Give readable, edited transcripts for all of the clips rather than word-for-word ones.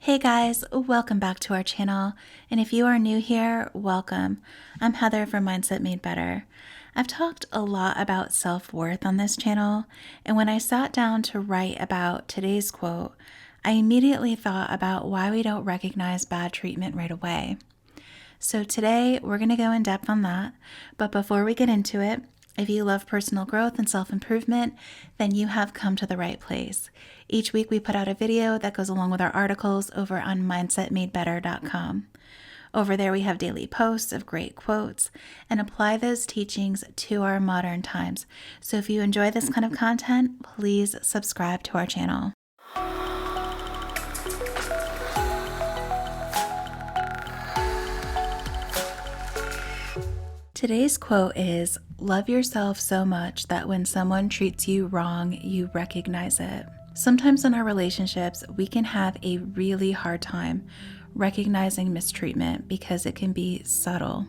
Hey guys, welcome back to our channel. And if you are new here, welcome. I'm Heather from Mindset Made Better. I've talked a lot about self-worth on this channel, and when I sat down to write about today's quote, I immediately thought about why we don't recognize bad treatment right away. So today we're going to go in depth on that, but before we get into it, if you love personal growth and self-improvement, then you have come to the right place. Each week we put out a video that goes along with our articles over on mindsetmadebetter.com. Over there we have daily posts of great quotes and apply those teachings to our modern times. So if you enjoy this kind of content, please subscribe to our channel. Today's quote is, "Love yourself so much that when someone treats you wrong, you recognize it." Sometimes in our relationships, we can have a really hard time recognizing mistreatment because it can be subtle.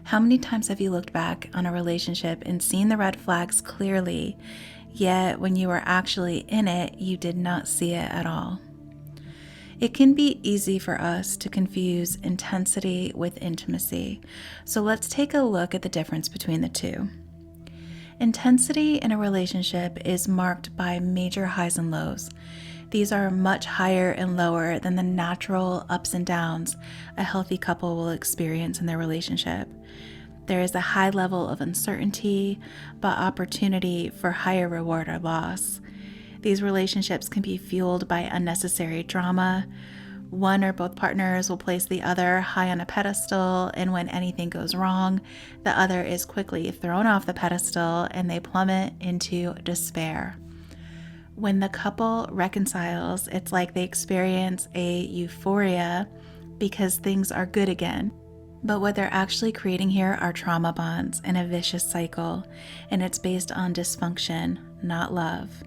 How many times have you looked back on a relationship and seen the red flags clearly, yet when you were actually in it, you did not see it at all? It can be easy for us to confuse intensity with intimacy, so let's take a look at the difference between the two. Intensity in a relationship is marked by major highs and lows. These are much higher and lower than the natural ups and downs a healthy couple will experience in their relationship. There is a high level of uncertainty, but opportunity for higher reward or loss. These relationships can be fueled by unnecessary drama. One or both partners will place the other high on a pedestal, and when anything goes wrong, the other is quickly thrown off the pedestal and they plummet into despair. When the couple reconciles, it's like they experience a euphoria because things are good again. But what they're actually creating here are trauma bonds and a vicious cycle, and it's based on dysfunction, not love.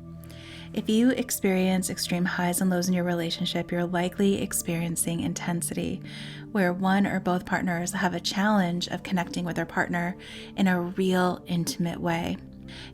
If you experience extreme highs and lows in your relationship, you're likely experiencing intensity, where one or both partners have a challenge of connecting with their partner in a real, intimate way.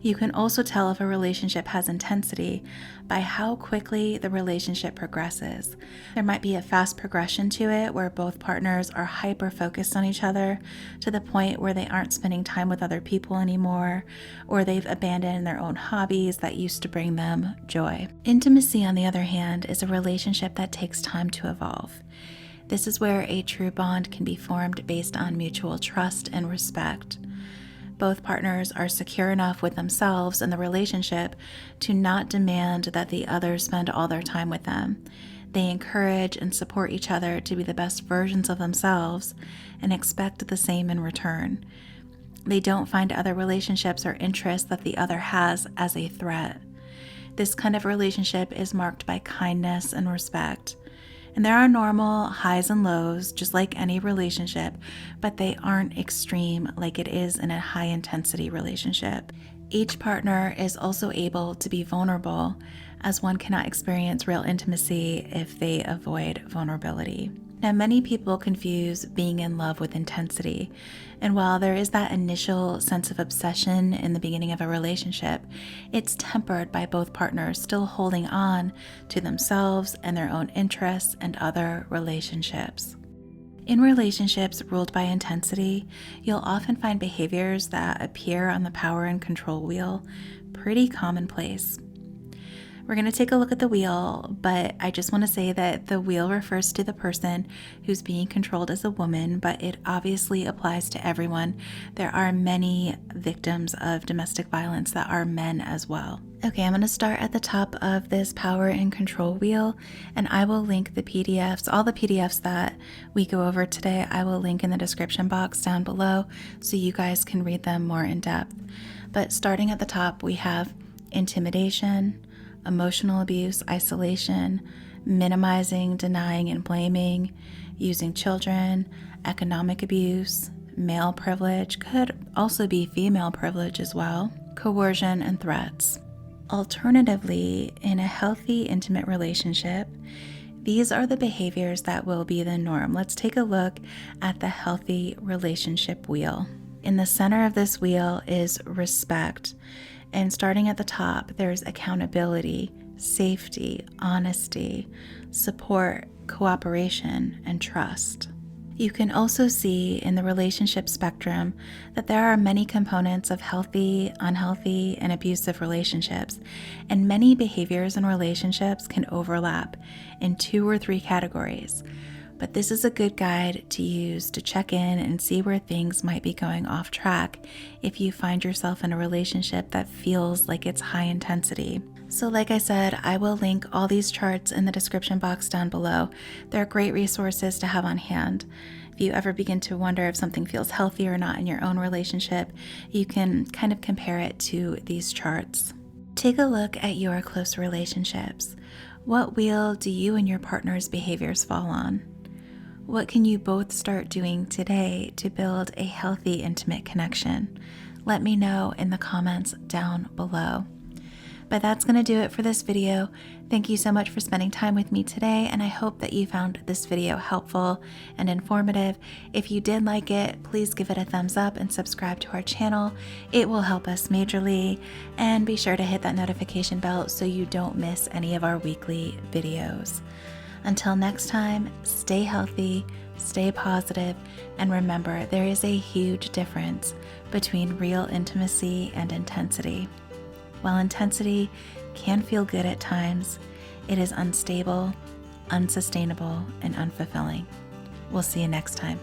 You can also tell if a relationship has intensity by how quickly the relationship progresses. There might be a fast progression to it where both partners are hyper-focused on each other to the point where they aren't spending time with other people anymore, or they've abandoned their own hobbies that used to bring them joy. Intimacy, on the other hand, is a relationship that takes time to evolve. This is where a true bond can be formed based on mutual trust and respect. Both partners are secure enough with themselves and the relationship to not demand that the other spend all their time with them. They encourage and support each other to be the best versions of themselves and expect the same in return. They don't find other relationships or interests that the other has as a threat. This kind of relationship is marked by kindness and respect. And there are normal highs and lows, just like any relationship, but they aren't extreme like it is in a high-intensity relationship. Each partner is also able to be vulnerable, as one cannot experience real intimacy if they avoid vulnerability. Now, many people confuse being in love with intensity, and while there is that initial sense of obsession in the beginning of a relationship, it's tempered by both partners still holding on to themselves and their own interests and other relationships. In relationships ruled by intensity, you'll often find behaviors that appear on the power and control wheel pretty commonplace. We're going to take a look at the wheel, but I just want to say that the wheel refers to the person who's being controlled as a woman, but it obviously applies to everyone. There are many victims of domestic violence that are men as well. Okay, I'm going to start at the top of this power and control wheel, and I will link the PDFs, all the PDFs that we go over today, I will link in the description box down below so you guys can read them more in depth. But starting at the top, we have intimidation, emotional abuse, isolation, minimizing, denying, and blaming, using children, economic abuse, male privilege, could also be female privilege as well, coercion, and threats. Alternatively, in a healthy, intimate relationship, these are the behaviors that will be the norm. Let's take a look at the healthy relationship wheel. In the center of this wheel is respect. And starting at the top, there's accountability, safety, honesty, support, cooperation, and trust. You can also see in the relationship spectrum that there are many components of healthy, unhealthy, and abusive relationships, and many behaviors in relationships can overlap in 2 or 3 categories. But this is a good guide to use to check in and see where things might be going off track if you find yourself in a relationship that feels like it's high intensity. So like I said, I will link all these charts in the description box down below. They're great resources to have on hand. If you ever begin to wonder if something feels healthy or not in your own relationship, you can kind of compare it to these charts. Take a look at your close relationships. What wheel do you and your partner's behaviors fall on? What can you both start doing today to build a healthy, intimate connection? Let me know in the comments down below. But that's going to do it for this video. Thank you so much for spending time with me today, and I hope that you found this video helpful and informative. If you did like it, please give it a thumbs up and subscribe to our channel. It will help us majorly, and be sure to hit that notification bell so you don't miss any of our weekly videos. Until next time, stay healthy, stay positive, and remember, there is a huge difference between real intimacy and intensity. While intensity can feel good at times, it is unstable, unsustainable, and unfulfilling. We'll see you next time.